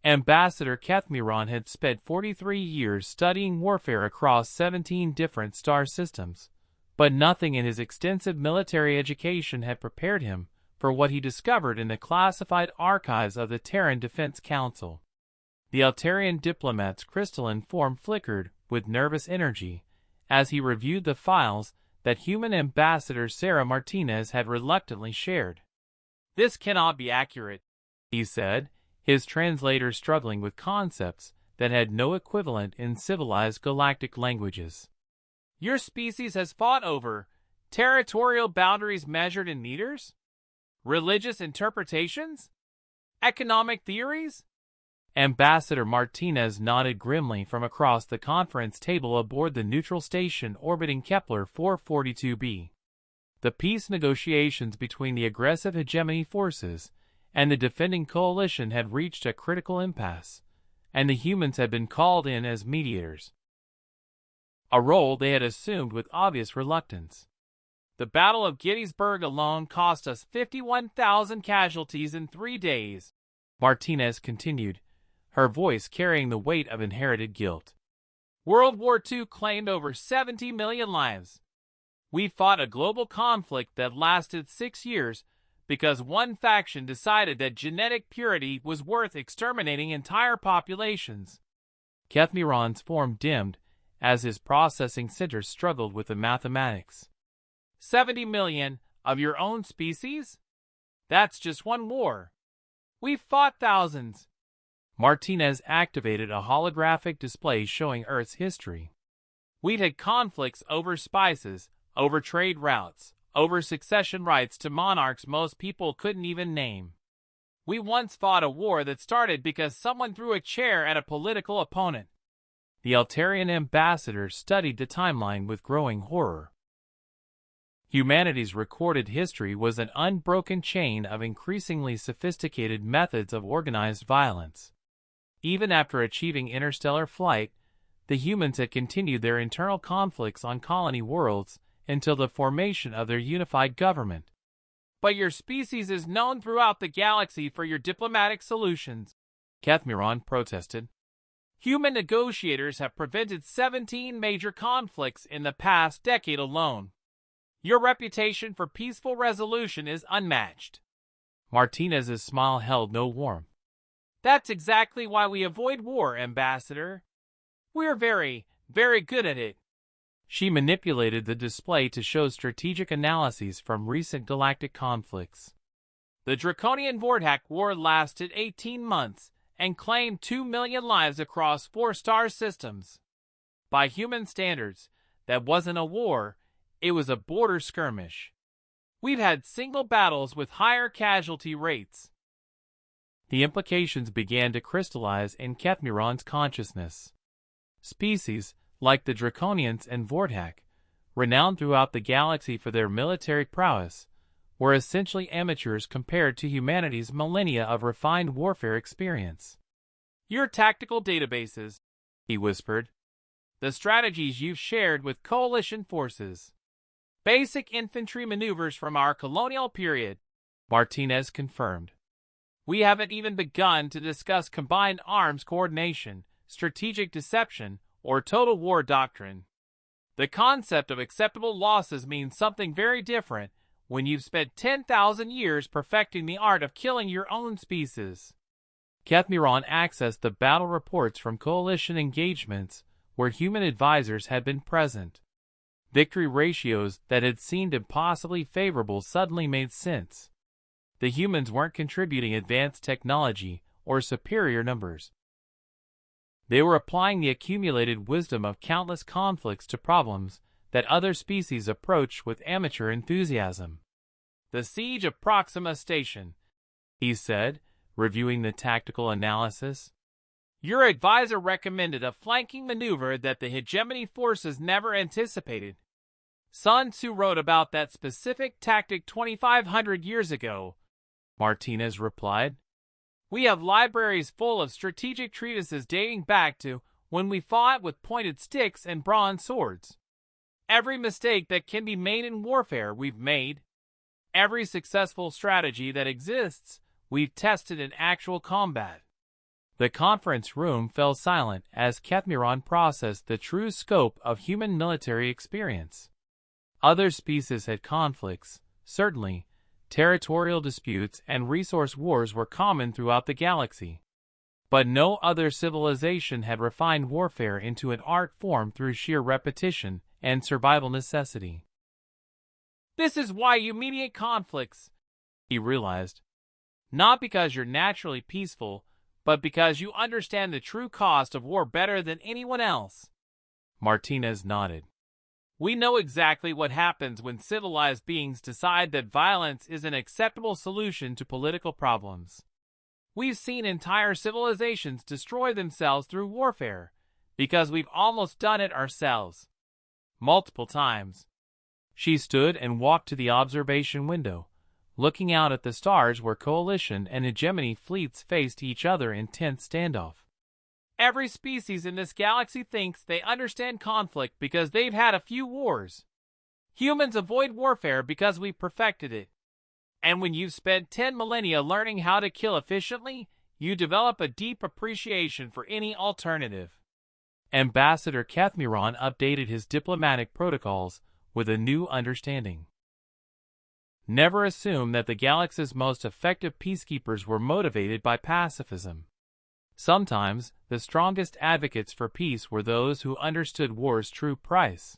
Ambassador Kethmiron had spent 43 years studying warfare across 17 different star systems, but nothing in his extensive military education had prepared him for what he discovered in the classified archives of the Terran Defense Council. The Altarian diplomat's crystalline form flickered with nervous energy as he reviewed the files that human Ambassador Sarah Martinez had reluctantly shared. "This cannot be accurate," he said, his translator struggling with concepts that had no equivalent in civilized galactic languages. "Your species has fought over territorial boundaries measured in meters? Religious interpretations? Economic theories?" Ambassador Martinez nodded grimly from across the conference table aboard the neutral station orbiting Kepler 442b. The peace negotiations between the aggressive hegemony forces and the defending coalition had reached a critical impasse, and the humans had been called in as mediators, a role they had assumed with obvious reluctance. "The Battle of Gettysburg alone cost us 51,000 casualties in 3 days," Martinez continued, her voice carrying the weight of inherited guilt. "World War II claimed over 70 million lives. We fought a global conflict that lasted 6 years because one faction decided that genetic purity was worth exterminating entire populations." Kethmiron's form dimmed as his processing center struggled with the mathematics. 70 million of your own species? That's just one war. We've fought thousands." Martinez activated a holographic display showing Earth's history. "We'd had conflicts over spices, over trade routes, over succession rights to monarchs most people couldn't even name. We once fought a war that started because someone threw a chair at a political opponent." The Altarian ambassador studied the timeline with growing horror. Humanity's recorded history was an unbroken chain of increasingly sophisticated methods of organized violence. Even after achieving interstellar flight, the humans had continued their internal conflicts on colony worlds until the formation of their unified government. "But your species is known throughout the galaxy for your diplomatic solutions," Kethmiron protested. "Human negotiators have prevented 17 major conflicts in the past decade alone. Your reputation for peaceful resolution is unmatched." Martinez's smile held no warmth. "That's exactly why we avoid war, Ambassador. We're very, very good at it." She manipulated the display to show strategic analyses from recent galactic conflicts. "The Draconian Vordak War lasted 18 months and claimed 2 million lives across 4 star systems. By human standards, that wasn't a war, it was a border skirmish. We've had single battles with higher casualty rates." The implications began to crystallize in Kethmiron's consciousness. Species, like the Draconians and Vordak, renowned throughout the galaxy for their military prowess, were essentially amateurs compared to humanity's millennia of refined warfare experience. "Your tactical databases," he whispered. "The strategies you've shared with coalition forces. Basic infantry maneuvers from our colonial period," Martinez confirmed. "We haven't even begun to discuss combined arms coordination, strategic deception, or total war doctrine. The concept of acceptable losses means something very different when you've spent 10,000 years perfecting the art of killing your own species." Kethmiron accessed the battle reports from coalition engagements where human advisors had been present. Victory ratios that had seemed impossibly favorable suddenly made sense. The humans weren't contributing advanced technology or superior numbers. They were applying the accumulated wisdom of countless conflicts to problems that other species approached with amateur enthusiasm. "The siege of Proxima Station," he said, reviewing the tactical analysis. "Your advisor recommended a flanking maneuver that the hegemony forces never anticipated. Sun Tzu wrote about that specific tactic 2,500 years ago," Martinez replied. "We have libraries full of strategic treatises dating back to when we fought with pointed sticks and bronze swords. Every mistake that can be made in warfare we've made. Every successful strategy that exists we've tested in actual combat. The conference room fell silent as Kathmiron processed the true scope of human military experience. Other species had conflicts, certainly. Territorial disputes and resource wars were common throughout the galaxy. But no other civilization had refined warfare into an art form through sheer repetition and survival necessity. This is why you mediate conflicts, he realized. Not because you're naturally peaceful, but because you understand the true cost of war better than anyone else. Martinez nodded. We know exactly what happens when civilized beings decide that violence is an acceptable solution to political problems. We've seen entire civilizations destroy themselves through warfare, because we've almost done it ourselves. Multiple times. She stood and walked to the observation window, looking out at the stars where coalition and hegemony fleets faced each other in tense standoff. Every species in this galaxy thinks they understand conflict because they've had a few wars. Humans avoid warfare because we've perfected it. And when you've spent 10 millennia learning how to kill efficiently, you develop a deep appreciation for any alternative. Ambassador Kathmiron updated his diplomatic protocols with a new understanding. Never assume that the galaxy's most effective peacekeepers were motivated by pacifism. Sometimes, the strongest advocates for peace were those who understood war's true price.